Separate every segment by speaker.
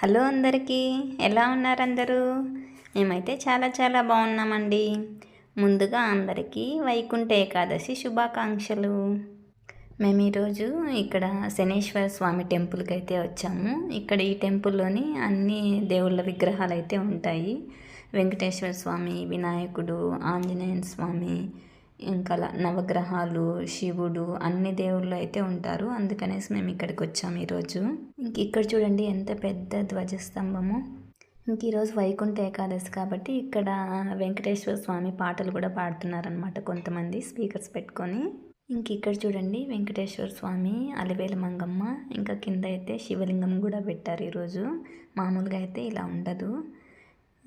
Speaker 1: Hello అందరికీ, ఎలా ఉన్నారు అందరూ? మేమైతే చాలా చాలా బాగున్నామండి. ముందుగా అందరికీ వైకుంఠ ఏకాదశి శుభాకాంక్షలు. మేము ఈరోజు ఇక్కడ శనేశ్వర స్వామి టెంపుల్కి అయితే వచ్చాము. ఇక్కడ ఈ టెంపుల్లోని అన్ని దేవుళ్ళ విగ్రహాలు అయితే ఉంటాయి. వెంకటేశ్వర స్వామి, వినాయకుడు, ఆంజనేయ స్వామి, ఇంకా నవగ్రహాలు, శివుడు, అన్ని దేవుళ్ళు అయితే ఉంటారు. అందుకనేసి మేము ఇక్కడికి వచ్చాము ఈరోజు. ఇక్కడ చూడండి ఎంత పెద్ద ధ్వజస్తంభము. ఈరోజు వైకుంఠ ఏకాదశి కాబట్టి ఇక్కడ వెంకటేశ్వర స్వామి పాటలు కూడా పాడుతున్నారనమాట కొంతమంది స్పీకర్స్ పెట్టుకొని. ఇక్కడ చూడండి వెంకటేశ్వర స్వామి, అలివేల మంగమ్మ, ఇంకా కింద అయితే శివలింగం కూడా పెట్టారు ఈరోజు. మామూలుగా అయితే ఇలా ఉండదు.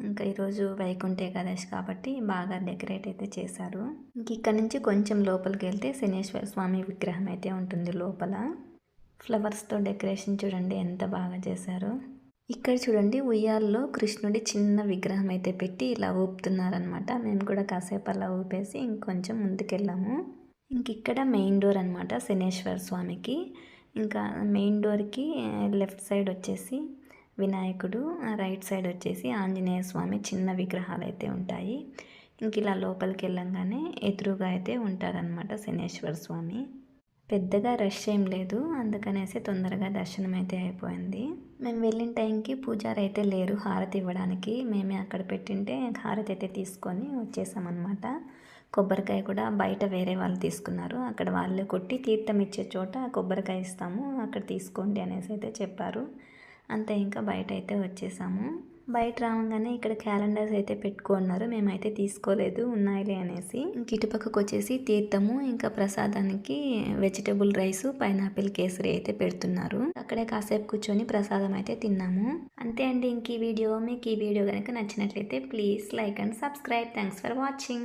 Speaker 1: ఇంకా ఈరోజు వైకుంఠ ఏకాదశి కాబట్టి బాగా డెకరేట్ అయితే చేశారు. ఇక్కడ నుంచి కొంచెం లోపలికి వెళ్తే శనేశ్వర స్వామి విగ్రహం అయితే ఉంటుంది లోపల. ఫ్లవర్స్తో డెకరేషన్ చూడండి ఎంత బాగా చేశారు. ఇక్కడ చూడండి ఉయ్యాల్లో కృష్ణుడి చిన్న విగ్రహం అయితే పెట్టి ఇలా ఊపుతున్నారనమాట. మేము కూడా కాసేపు అలా ఊపేసి ఇంకొంచెం ముందుకెళ్ళాము. ఇక్కడ మెయిన్ డోర్ అనమాట శనేశ్వర స్వామికి. ఇంకా మెయిన్ డోర్కి లెఫ్ట్ సైడ్ వచ్చేసి వినాయకుడు, రైట్ సైడ్ వచ్చేసి ఆంజనేయ స్వామి చిన్న విగ్రహాలు అయితే ఉంటాయి. ఇలా లోపలికి వెళ్ళంగానే ఎదురుగా అయితే ఉంటారనమాట శనేశ్వర స్వామి. పెద్దగా రష్ ఏం లేదు, అందుకనేసి తొందరగా దర్శనం అయితే అయిపోయింది. మేము వెళ్ళిన టైంకి పూజారి అయితే లేరు హారతి ఇవ్వడానికి. మేమే అక్కడ పెట్టింటే హారతి అయితే తీసుకొని వచ్చేసామన్నమాట. కొబ్బరికాయ కూడా బయట వేరే వాళ్ళు తీసుకున్నారు. అక్కడ వాళ్ళే కొట్టి తీర్థం ఇచ్చే చోట కొబ్బరికాయ ఇస్తాము, అక్కడ తీసుకోండి అనేసి అయితే చెప్పారు. అంతే, ఇంకా బయట అయితే వచ్చేసాము. బయట రావగానే ఇక్కడ క్యాలెండర్స్ అయితే పెట్టుకున్నారు. మేమైతే తీసుకోలేదు, ఉన్నాయిలే అనేసి. ఇటుపక్కకు వచ్చేసి తీర్థము, ఇంకా ప్రసాదానికి వెజిటబుల్ రైస్, పైనాపిల్ కేసరి అయితే పెడుతున్నారు. అక్కడే కాసేపు కూర్చొని ప్రసాదం అయితే తిన్నాము. అంతే అండి. మీకు ఈ వీడియో కనుక నచ్చినట్లయితే please like and subscribe. Thanks for watching.